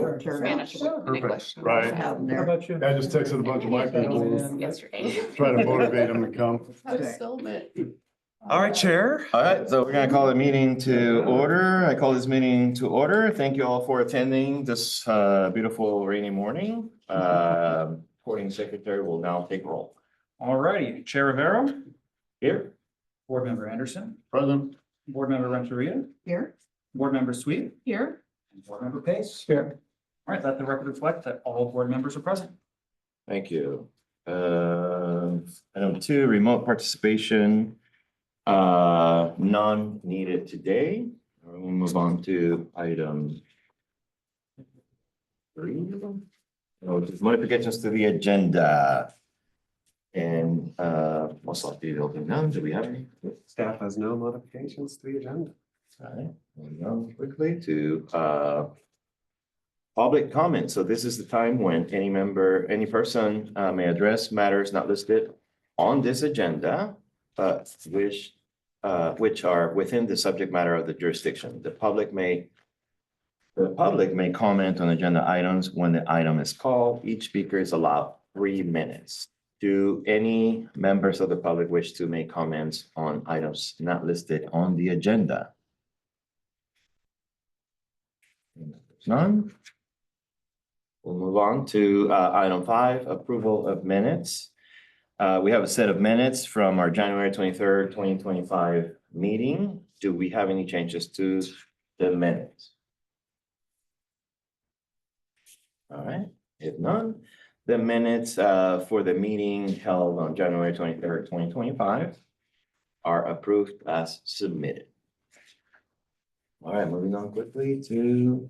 Oh, Spanish and English. right. How about you? I just texted a bunch of my people, Yesterday. try to motivate them to come. All right, Chair. All right, so we're gonna call the meeting to order. I call this meeting to order. Thank you all for attending this beautiful rainy morning. Recording secretary will now take roll. All righty, Chair Rivera, Here. Board Member Anderson, Present. Board Member Renteria, Here. Board Member Sweet, Here. and Board Member Pace. Here. All right, let the record reflect that all board members are present. Thank you. Item 2, remote participation. None needed today. We'll move on to item 3. Just modifications to the agenda. And most likely there'll be none. Do we have any? Staff has no modifications to the agenda. All right, moving on quickly to public comment. So this is the time when any person may address matters not listed on this agenda, but which are within the subject matter of the jurisdiction. The public may comment on agenda items when the item is called. Each speaker is allowed 3 minutes. Do any members of the public wish to make comments on items not listed on the agenda? None. We'll move on to item 5, approval of minutes. We have a set of minutes from our January 23rd, 2025 meeting. Do we have any changes to the minutes? All right, if none, the minutes for the meeting held on January 23rd, 2025 are approved as submitted. All right, moving on quickly to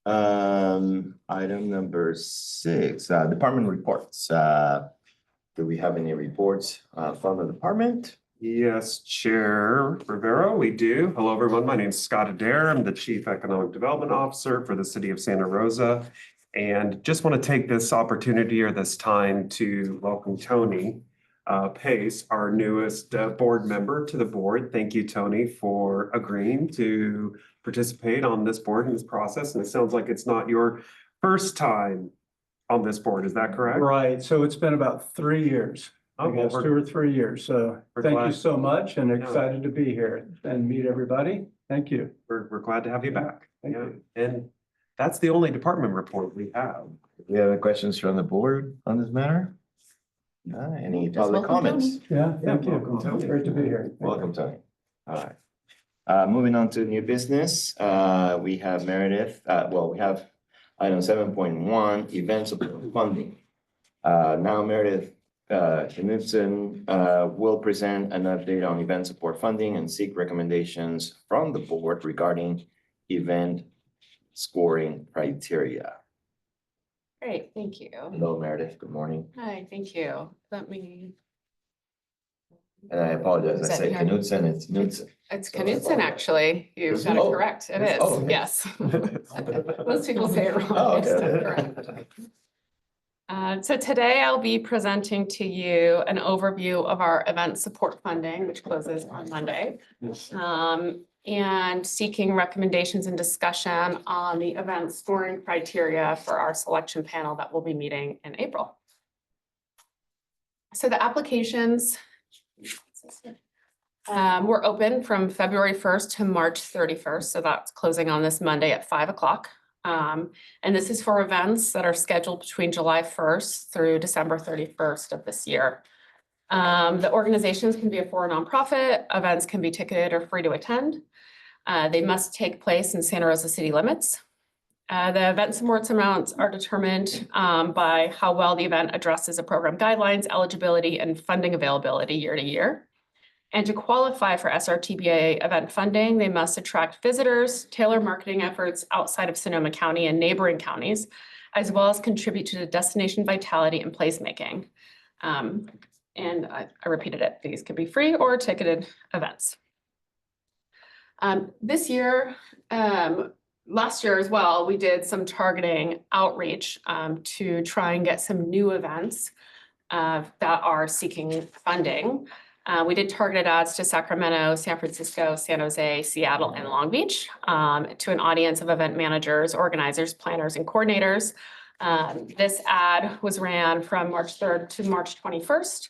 item number 6, department reports. Do we have any reports from the department? Yes, Chair Rivera, we do. Hello, everyone. My name is Scott Adair. I'm the Chief Economic Development Officer for the City of Santa Rosa. And just want to take this opportunity or this time to welcome Tony Pace, our newest board member to the board. Thank you, Tony, for agreeing to participate on this board in this process. And it sounds like it's not your first time on this board. Is that correct? Right, so it's been about 3 years. I Oh, well, guess 2 or 3 years. So we're thank you glad. so much and Yeah. excited to be here and meet everybody. Thank you. We're glad to have you back. Thank Yeah. you. And that's the only department report we have. Do we have any questions from the board on this matter? Any public comments? Yeah, thank you. welcome, Tony. Great to be here. Welcome, Tony. All right. Moving on to new business, we have Meredith, we have item 7.1, event support funding. Now Meredith Knudsen will present an update on event support funding and seek recommendations from the board regarding event scoring criteria. Great, thank you. Hello, Meredith. Good morning. Hi, thank you. Let me, And I apologize, I Is that said here? Knudsen, it's Knudsen. it's Knudsen, actually. You Is got it? it Oh. correct. It Oh, is, okay. yes. Most people say it wrong. Oh, It's not okay. correct. So today I'll be presenting to you an overview of our event support funding, which closes on Monday. And seeking recommendations and discussion on the event scoring criteria for our selection panel that will be meeting in April. So the applications were open from February 1st to March 31st. So that's closing on this Monday at 5 o'clock. And this is for events that are scheduled between July 1st through December 31st of this year. The organizations can be a for nonprofit, events can be ticketed or free to attend. They must take place in Santa Rosa city limits. The event support amounts are determined by how well the event addresses the program guidelines, eligibility, and funding availability year to year. And to qualify for SRTBIA event funding, they must attract visitors, tailor marketing efforts outside of Sonoma County and neighboring counties, as well as contribute to the destination vitality and placemaking. And I repeated it, these could be free or ticketed events. This year, last year as well, we did some targeting outreach to try and get some new events that are seeking funding. We did targeted ads to Sacramento, San Francisco, San Jose, Seattle, and Long Beach, to an audience of event managers, organizers, planners, and coordinators. This ad was ran from March 3rd to March 21st.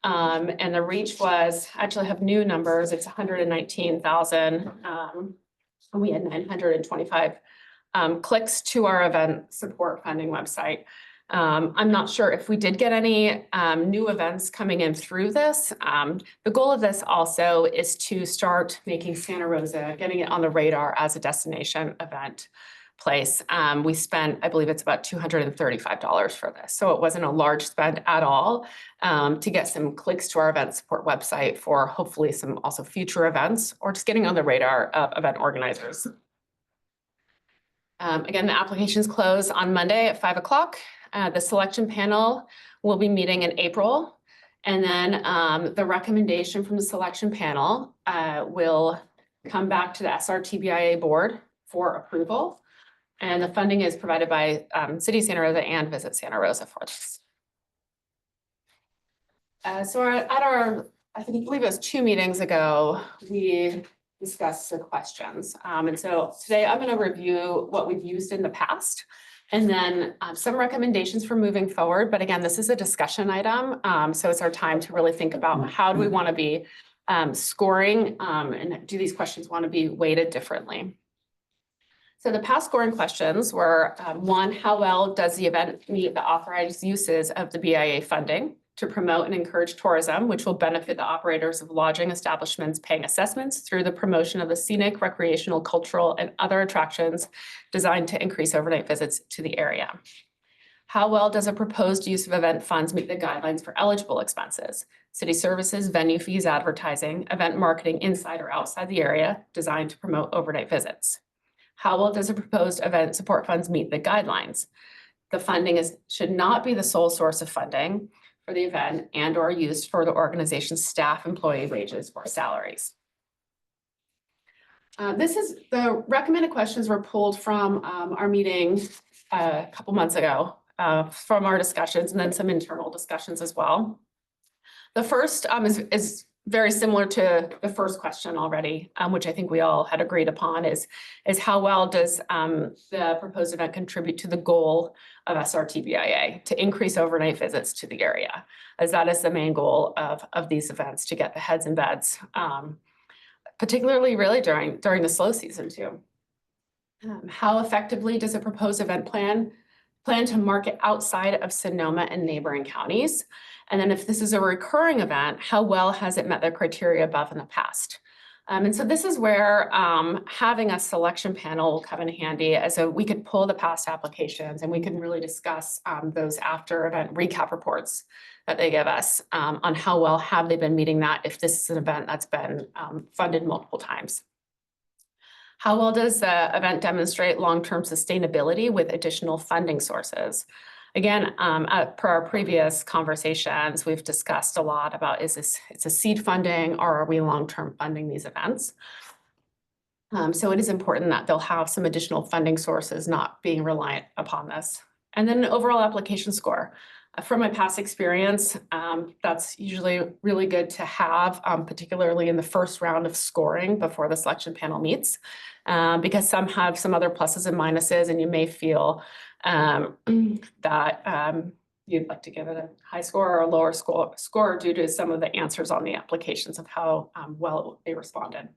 And the reach was, actually have new numbers, it's 119,000. And we had 925 clicks to our event support funding website. I'm not sure if we did get any new events coming in through this. The goal of this also is to start making Santa Rosa, getting it on the radar as a destination event place. We spent, I believe it's about $235 for this. So it wasn't a large spend at all, to get some clicks to our event support website for hopefully some also future events or just getting on the radar of event organizers. Again, the applications close on Monday at 5 o'clock. The selection panel will be meeting in April. And then the recommendation from the selection panel will come back to the SRTBIA board for approval. And the funding is provided by City of Santa Rosa and Visit Santa Rosa for this. So at our, I believe it was 2 meetings ago, we discussed the questions. And so today I'm going to review what we've used in the past and then some recommendations for moving forward. But again, this is a discussion item. So it's our time to really think about how do we want to be scoring and do these questions want to be weighted differently? So the past scoring questions were, 1, how well does the event meet the authorized uses of the BIA funding to promote and encourage tourism, which will benefit the operators of lodging establishments paying assessments through the promotion of the scenic, recreational, cultural, and other attractions designed to increase overnight visits to the area. How well does a proposed use of event funds meet the guidelines for eligible expenses? City services, venue fees, advertising, event marketing inside or outside the area designed to promote overnight visits. How well does a proposed event support funds meet the guidelines? The funding should not be the sole source of funding for the event and or used for the organization's staff, employee wages, or salaries. The recommended questions were pulled from our meeting a couple months ago from our discussions and then some internal discussions as well. The first is very similar to the first question already, which I think we all had agreed upon is how well does the proposed event contribute to the goal of SRTBIA to increase overnight visits to the area, as that is the main goal of these events, to get the heads in beds, particularly really during the slow season too. How effectively does a proposed event plan to market outside of Sonoma and neighboring counties? And then if this is a recurring event, how well has it met the criteria above in the past? And so this is where having a selection panel will come in handy, as we could pull the past applications and we can really discuss those after event recap reports that they give us on how well have they been meeting that if this is an event that's been funded multiple times. How well does the event demonstrate long-term sustainability with additional funding sources? Again, per our previous conversations, we've discussed a lot about it's a seed funding or are we long-term funding these events? So it is important that they'll have some additional funding sources not being reliant upon this. And then an overall application score. From my past experience, that's usually really good to have, particularly in the first round of scoring before the selection panel meets, because some have some other pluses and minuses, and you may feel that you'd like to give it a high score or a lower score due to some of the answers on the applications of how well they responded.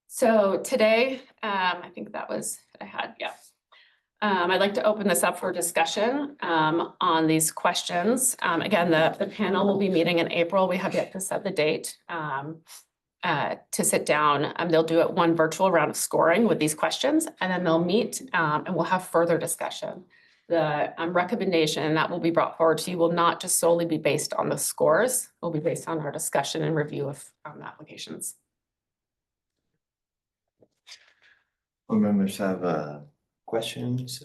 So today, I think that was what I had, yeah. I'd like to open this up for discussion on these questions. Again, the panel will be meeting in April. We have yet to set the date to sit down. They'll do it one virtual round of scoring with these questions, and then they'll meet and we'll have further discussion. The recommendation that will be brought forward to you will not just solely be based on the scores. It will be based on our discussion and review of applications. Board members have questions?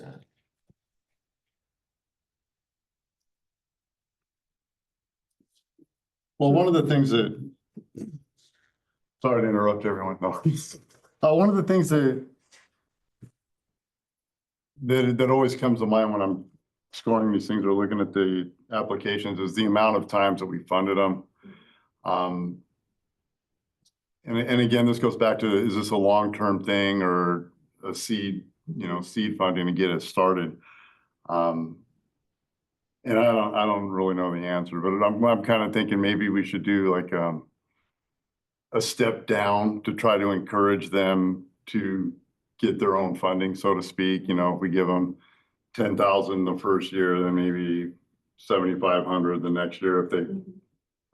Well, one of the things that, sorry to interrupt everyone, no. One of the things that always comes to mind when I'm scoring these things or looking at the applications is the amount of times that we funded them. And again, this goes back to, is this a long-term thing or a seed funding to get it started? And I don't really know the answer, but I'm kind of thinking maybe we should do like, a step down to try to encourage them to get their own funding, so to speak. If we give them 10,000 the first year, then maybe 7,500 the next year if they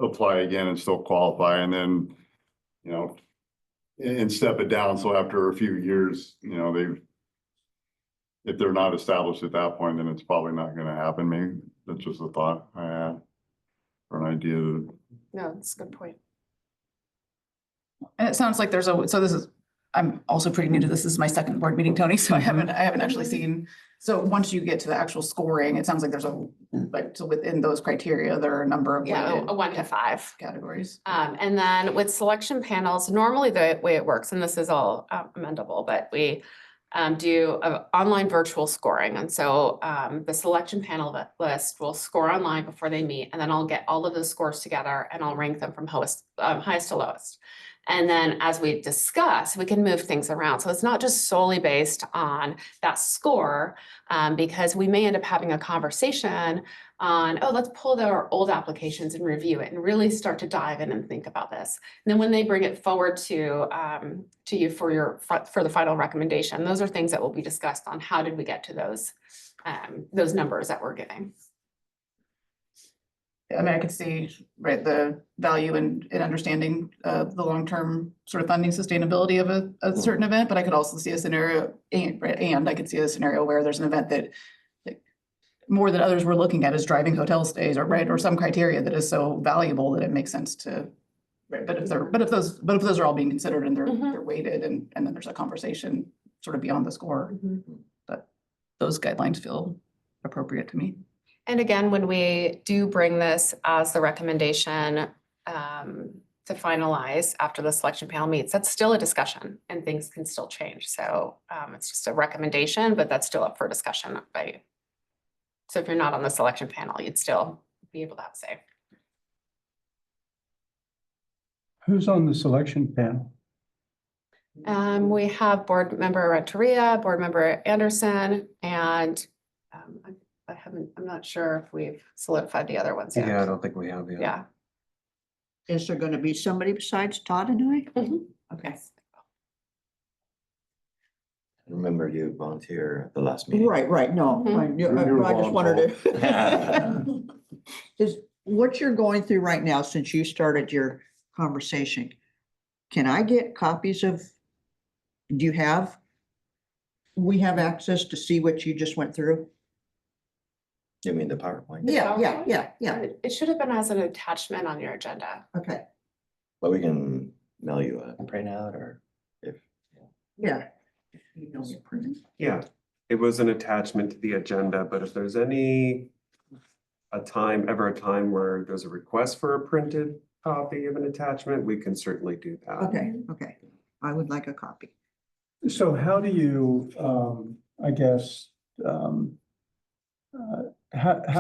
apply again and still qualify, and then, and step it down. So after a few years, if they're not established at that point, then it's probably not going to happen. Maybe that's just a thought I had or an idea. No, that's a good point. And it sounds like I'm also pretty new to this. This is my second board meeting, Tony, so I haven't actually seen. So once you get to the actual scoring, it sounds like there's so within those criteria, there are a number of Yeah, weighted a 1 to 5. categories. And then with selection panels, normally the way it works, and this is all amendable, but we do online virtual scoring. And so the selection panel list will score online before they meet, and then I'll get all of those scores together and I'll rank them from highest to lowest. And then as we discuss, we can move things around. So it's not just solely based on that score, because we may end up having a conversation on, oh, let's pull our old applications and review it and really start to dive in and think about this. And then when they bring it forward to you for the final recommendation, those are things that will be discussed on how did we get to those numbers that we're giving. I mean, I could see, right, the value in understanding the long-term sort of funding sustainability of a certain event, but I could also see a scenario, and I could see a scenario where there's an event that like, more than others we're looking at is driving hotel stays or some criteria that is so valuable that it makes sense to, right, but if those are all being considered and they're weighted and then there's a conversation sort of beyond the score, but those guidelines feel appropriate to me. And again, when we do bring this as the recommendation to finalize after the selection panel meets, that's still a discussion and things can still change. So it's just a recommendation, but that's still up for discussion by you. So if you're not on the selection panel, you'd still be able to have say. Who's on the selection panel? We have board member Renteria, board member Anderson, and I'm not sure if we've solidified the other ones yet. Yeah, I don't think we have yet. Yeah. Is there gonna be somebody besides Todd and I? Mhm. Okay. Remember you volunteer at the last meeting. Right, no, You're I just wanted to. Is what you're going through right now, since you started your conversation, can I get copies of, we have access to see what you just went through? You mean the PowerPoint? Yeah. It should have been as an attachment on your agenda. Okay, But we can mail you a printout or if. yeah. Yeah, it was an attachment to the agenda, but if there's ever a time where there's a request for a printed copy of an attachment, we can certainly do that. Okay. I would like a copy. So how do you, I guess, how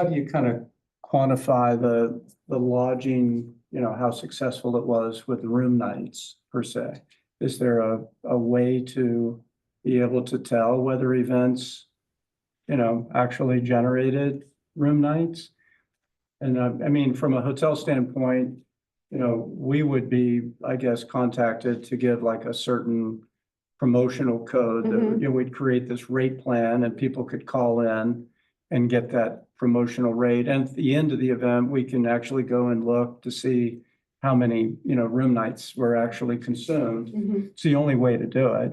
do you kind of quantify the lodging, how successful it was with the room nights per se? Is there a way to be able to tell whether events, actually generated room nights? And I mean, from a hotel standpoint, we would be, I guess, contacted to give like a certain promotional code that we'd create this rate plan and people could call in and get that promotional rate. And at the end of the event, we can actually go and look to see how many, room nights were actually consumed. It's the only way to do it,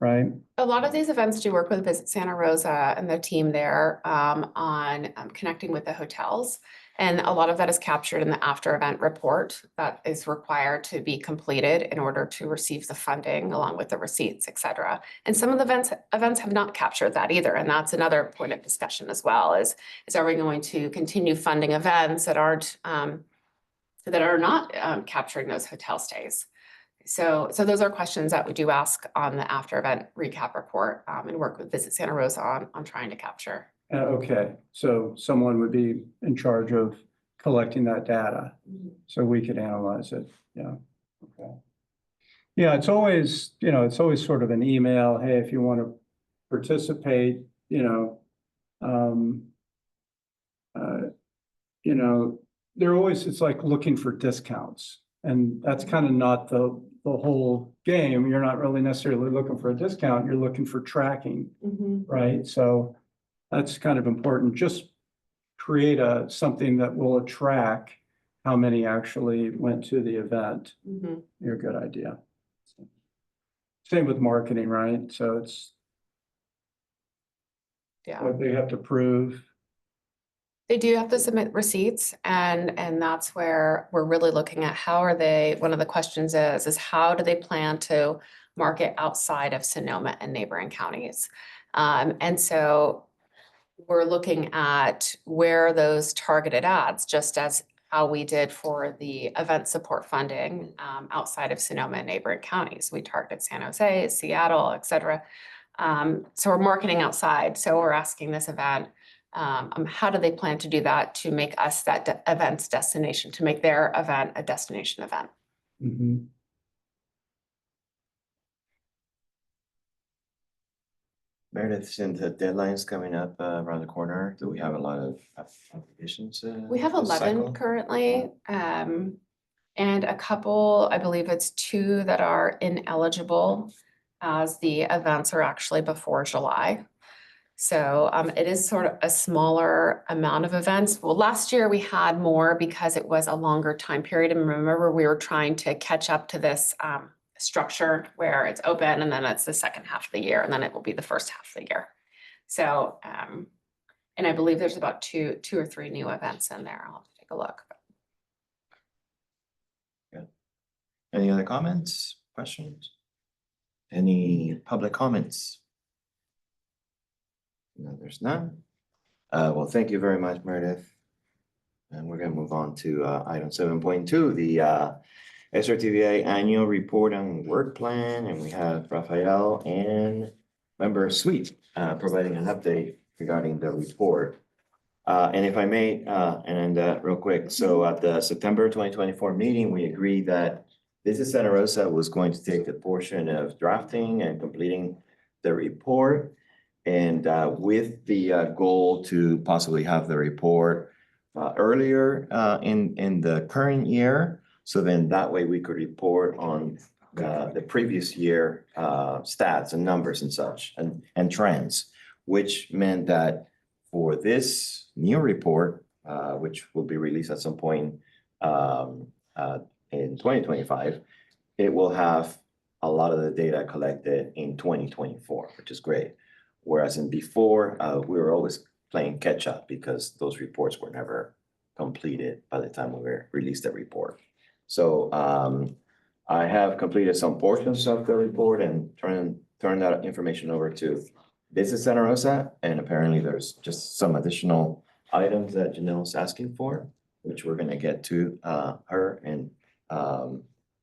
right? A lot of these events do work with Visit Santa Rosa and the team there on connecting with the hotels. And a lot of that is captured in the after event report that is required to be completed in order to receive the funding along with the receipts, et cetera. And some of the events have not captured that either. And that's another point of discussion as well is are we going to continue funding events that are not capturing those hotel stays? So those are questions that we do ask on the after event recap report and work with Visit Santa Rosa on trying to capture. Okay, so someone would be in charge of collecting that data so we could analyze it. Yeah. Okay. Yeah, it's always, it's always sort of an email. Hey, if you want to participate, they're always, it's like looking for discounts. And that's kind of not the whole game. You're not really necessarily looking for a discount. You're looking for tracking, right? So that's kind of important. Just create something that will track how many actually went to the event. You're a good idea. Same with marketing, right? So it's what they have to prove. They do have to submit receipts, and that's where we're really looking at how are they, one of the questions is how do they plan to market outside of Sonoma and neighboring counties? And so we're looking at where those targeted ads, just as how we did for the event support funding outside of Sonoma and neighboring counties. We targeted San Jose, Seattle, et cetera. So we're marketing outside. So we're asking this event, how do they plan to do that to make us that event's destination, to make their event a destination event? Meredith, since the deadline's coming up around the corner, do we have a lot of applications? We have this 11 cycle? currently, and a couple, I believe it's 2 that are ineligible as the events are actually before July. So it is sort of a smaller amount of events. Well, last year we had more because it was a longer time period. And remember, we were trying to catch up to this structure where it's open and then it's the second half of the year and then it will be the first half of the year. So, and I believe there's about two or three new events in there. I'll have to take a look. Yeah. Any other comments, questions? Any public comments? No, there's none. Well, thank you very much, Meredith. And we're gonna move on to item 7.2, the SRTBIA annual report and work plan. And we have Rafael and Member Sweet providing an update regarding the report. And if I may, real quick, so at the September 2024 meeting, we agreed that This is Santa Rosa was going to take the portion of drafting and completing the report. And with the goal to possibly have the report earlier in the current year. So then that way we could report on the previous year stats and numbers and such and trends, which meant that for this new report, which will be released at some point in 2025, it will have a lot of the data collected in 2024, which is great. Whereas in before, we were always playing catch up because those reports were never completed by the time we released the report. So I have completed some portions of the report and turned that information over to This is Santa Rosa. And apparently there's just some additional items that Janelle's asking for, which we're gonna get to her in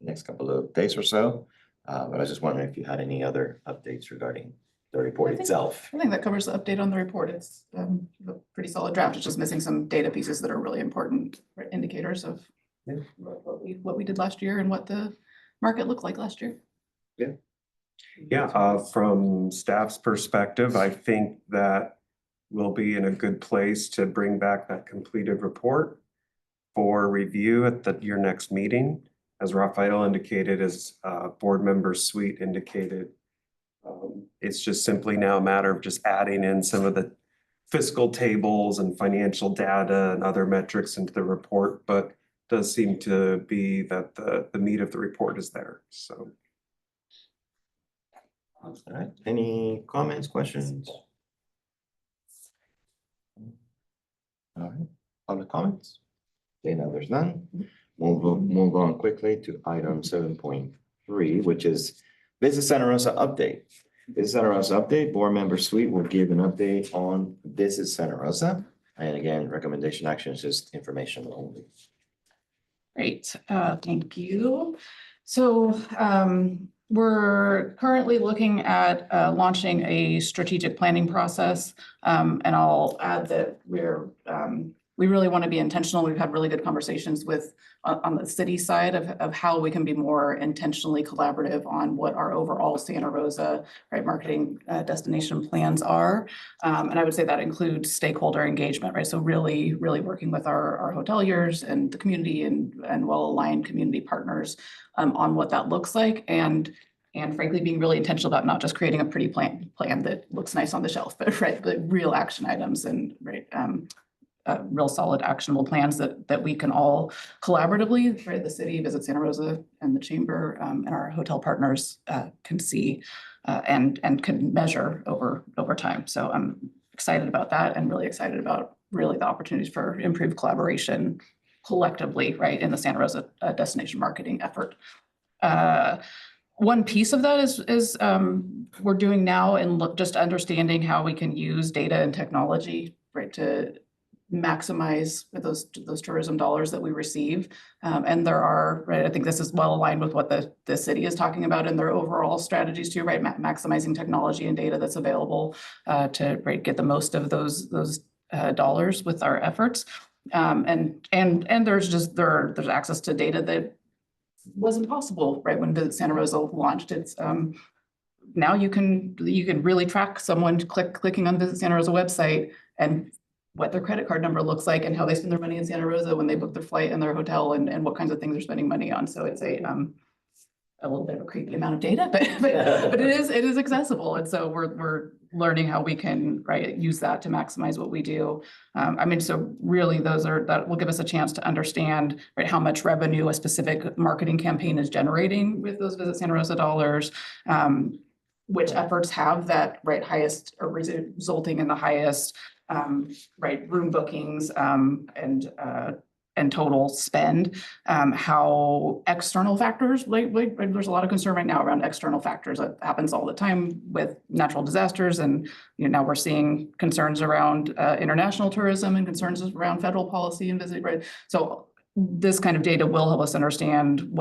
next couple of days or so. But I was just wondering if you had any other updates regarding the report itself. I think that covers the update on the report. It's a pretty solid draft. It's just missing some data pieces that are really important indicators of what we did last year and what the market looked like last year. Yeah, from staff's perspective, I think that we'll be in a good place to bring back that completed report for review at your next meeting. As Rafael indicated, as board member Sweet indicated, it's just simply now a matter of just adding in some of the fiscal tables and financial data and other metrics into the report, but does seem to be that the meat of the report is there, so. All right, any comments, questions? All right, public comments? Okay, now there's none. Move on quickly to item 7.3, which is This is Santa Rosa update. This is Santa Rosa update. Board member Sweet will give an update on This is Santa Rosa. And again, recommendation action is just information only. Great, thank you. So we're currently looking at launching a strategic planning process. And I'll add that we're we really want to be intentional. We've had really good conversations with on the city side of how we can be more intentionally collaborative on what our overall Santa Rosa, right, marketing destination plans are. And I would say that includes stakeholder engagement, right? So really, really working with our hoteliers and the community and well-aligned community partners on what that looks like. And frankly, being really intentional about not just creating a pretty plan that looks nice on the shelf, but right, but real action items and right, real solid actionable plans that we can all collaboratively, right, the city, Visit Santa Rosa, and the chamber and our hotel partners can see and can measure over time. So I'm excited about that and really excited about really the opportunities for improved collaboration collectively, right, in the Santa Rosa destination marketing effort. One piece of that is we're doing now and just understanding how we can use data and technology, right, to maximize those tourism dollars that we receive. And there are, right, I think this is well aligned with what the city is talking about in their overall strategies too, right? Maximizing technology and data that's available to right, get the most of those dollars with our efforts. And there's access to data that wasn't possible, right, when Visit Santa Rosa launched. It's now you can really track someone clicking on Visit Santa Rosa website and what their credit card number looks like and how they spend their money in Santa Rosa when they book their flight and their hotel and what kinds of things they're spending money on. So it's a little bit of a creepy amount of data, but it is accessible. And so we're learning how we can, right, use that to maximize what we do. I mean, so really that will give us a chance to understand, right, how much revenue a specific marketing campaign is generating with those Visit Santa Rosa dollars, which efforts have that, right, highest or resulting in the highest, right, room bookings and total spend, how external factors, like there's a lot of concern right now around external factors. That happens all the time with natural disasters. And now we're seeing concerns around international tourism and concerns around federal policy and visit, right? So this kind of data will help us understand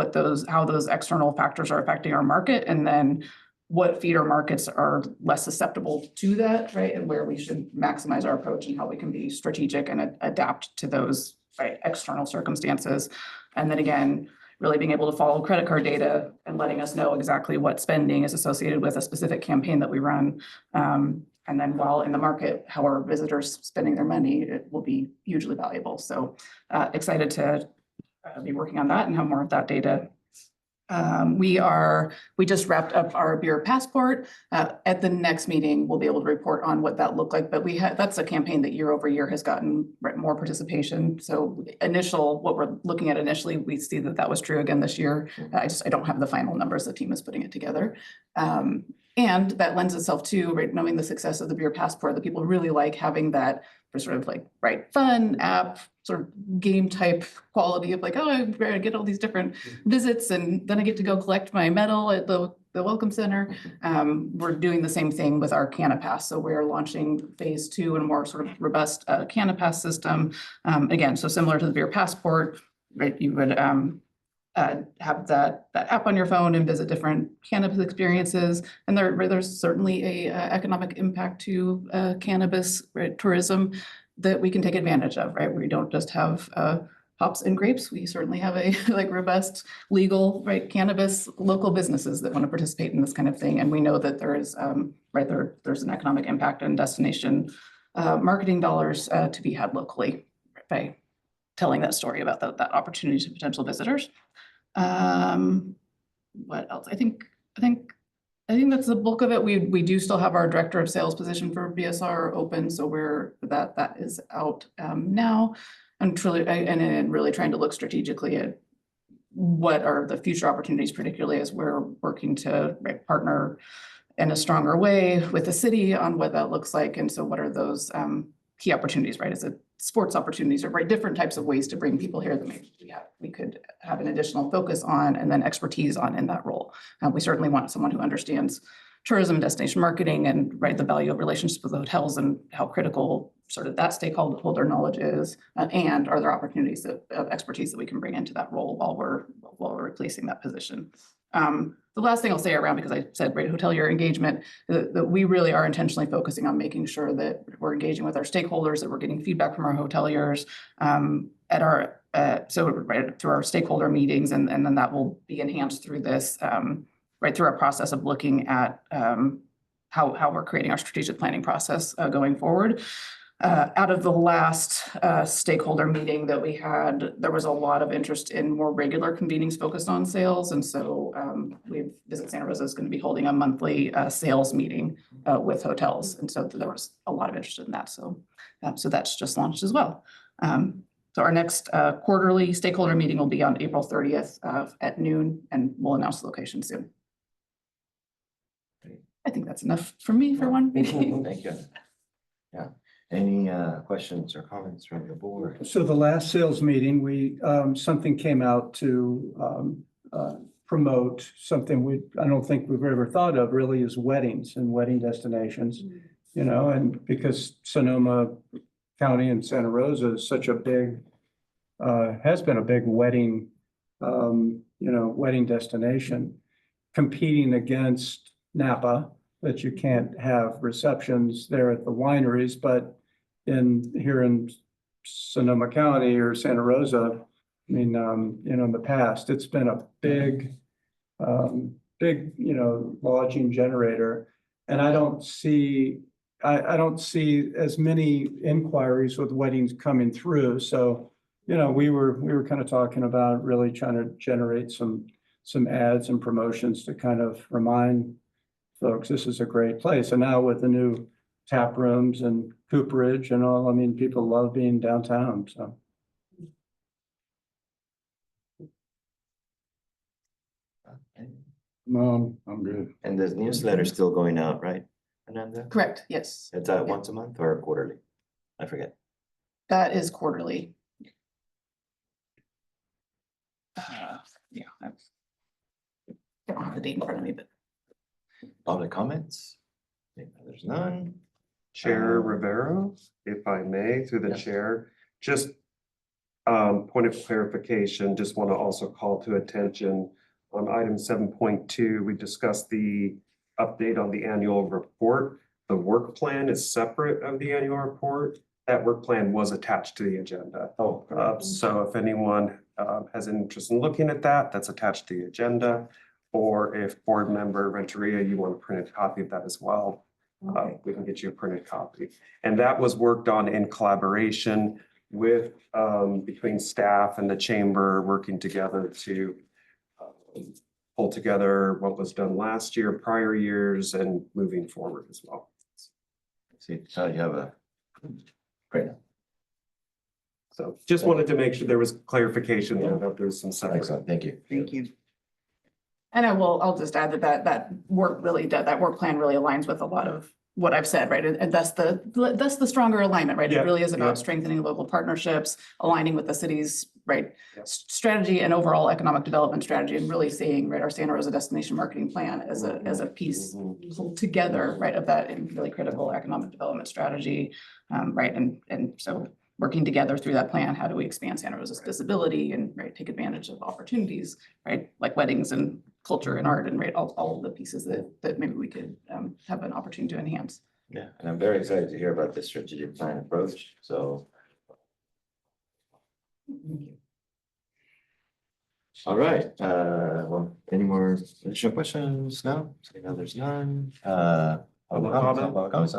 how those external factors are affecting our market, and then what feeder markets are less susceptible to that, right? And where we should maximize our approach and how we can be strategic and adapt to those, right, external circumstances. And then again, really being able to follow credit card data and letting us know exactly what spending is associated with a specific campaign that we run. And then while in the market, how are visitors spending their money, it will be hugely valuable. So excited to be working on that and have more of that data. We just wrapped up our beer passport. At the next meeting, we'll be able to report on what that looked like, but that's a campaign that year over year has gotten more participation. So what we're looking at initially, we see that was true again this year. I don't have the final numbers. The team is putting it together. And that lends itself to, right, knowing the success of the beer passport, that people really like having that for sort of like, right, fun app, sort of game type quality of like, oh, I get all these different visits and then I get to go collect my medal at the Welcome Center. We're doing the same thing with our CanaPass. So we're launching phase 2 and a more sort of robust CanaPass system. Again, so similar to the beer passport, right, you would have that app on your phone and visit different cannabis experiences. And there's certainly a economic impact to cannabis, right, tourism that we can take advantage of, right? We don't just have hops and grapes. We certainly have a like robust legal, right, cannabis local businesses that want to participate in this kind of thing. And we know that there is there's an economic impact and destination marketing dollars to be had locally, right, by telling that story about that opportunity to potential visitors. What else? I think that's the bulk of it. We do still have our director of sales position for BSR open, so that is out now. And really trying to look strategically at what are the future opportunities, particularly as we're working to partner in a stronger way with the city on what that looks like. And so what are those key opportunities, right? Is it sports opportunities or different types of ways to bring people here that maybe we could have an additional focus on and then expertise on in that role. We certainly want someone who understands tourism, destination marketing, and the value of relationships with hotels and how critical sort of that stakeholder knowledge is. And are there opportunities of expertise that we can bring into that role while we're replacing that position? The last thing I'll say around, because I said, right, hotelier engagement, that we really are intentionally focusing on making sure that we're engaging with our stakeholders, that we're getting feedback from our hoteliers at our, so right through our stakeholder meetings, and then that will be enhanced through this, right through our process of looking at how we're creating our strategic planning process going forward. Out of the last stakeholder meeting that we had, there was a lot of interest in more regular convenings focused on sales. And so Visit Santa Rosa is going to be holding a monthly sales meeting with hotels. And so there was a lot of interest in that. So that's just launched as well. So our next quarterly stakeholder meeting will be on April 30th at noon, and we'll announce the location soon. I think that's enough for me for one meeting. Thank you. Yeah. Any questions or comments from the board? So the last sales meeting, we, something came out to promote something I don't think we've ever thought of really, is weddings and wedding destinations. You know, and because Sonoma County and Santa Rosa is such a big, has been a big wedding, wedding destination, competing against Napa, that you can't have receptions there at the wineries, but here in Sonoma County or Santa Rosa, I mean, in the past, it's been a big, lodging generator. And I don't see as many inquiries with weddings coming through. So, we were kind of talking about really trying to generate some ads and promotions to kind of remind folks, this is a great place. And now with the new tap rooms and cooperage and all, I mean, people love being downtown, so. No, I'm good. And the newsletter is still going out, right, Ananda? Correct, yes. It's once a month or quarterly? I forget. That is quarterly. Yeah. I don't have the date in front of me, but. Public comments? There's none. Chair Rivero, if I may, through the Yes. chair, just point of clarification, just want to also call to attention on item 7.2, we discussed the update on the annual report. The work plan is separate of the annual report. That work plan was attached to the agenda. Oh, So if anyone has an interest in looking at that, that's attached to the agenda. Or if board member Renteria, you want a printed copy of that as well, we can get you a printed copy. And that was worked on in collaboration with, between staff and the chamber, working together to pull together what was done last year, prior years, and moving forward as well. see, so you have a great. So just wanted to make sure there was clarification there, that there's some separate. Excellent, thank you. Thank you. And I'll just add that work plan really aligns with a lot of what I've said, right? And that's the stronger alignment, right? It Yeah, really is yeah. about strengthening local partnerships, aligning with the city's, right, Yeah. strategy and overall economic development strategy, and really seeing, right, our Santa Rosa destination marketing plan as a piece pulled together, right, of that and really critical economic development strategy, right? And so working together through that plan, how do we expand Santa Rosa's visibility and, right, take advantage of opportunities, right? Like weddings and culture and art and, right, all of the pieces that maybe we could have an opportunity to enhance. Yeah, and I'm very excited to hear about this strategic plan approach, so. All right, well, any more additional questions? No, so now there's none. Public comments.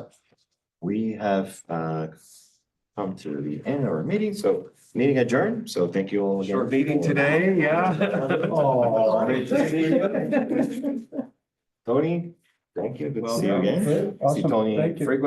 We have come to the end of our meeting, so meeting adjourned, so thank you all again. Short meeting today, yeah. Oh, great to see you. Tony, thank you, good to see you again. See Awesome, Tony thank you. frequently.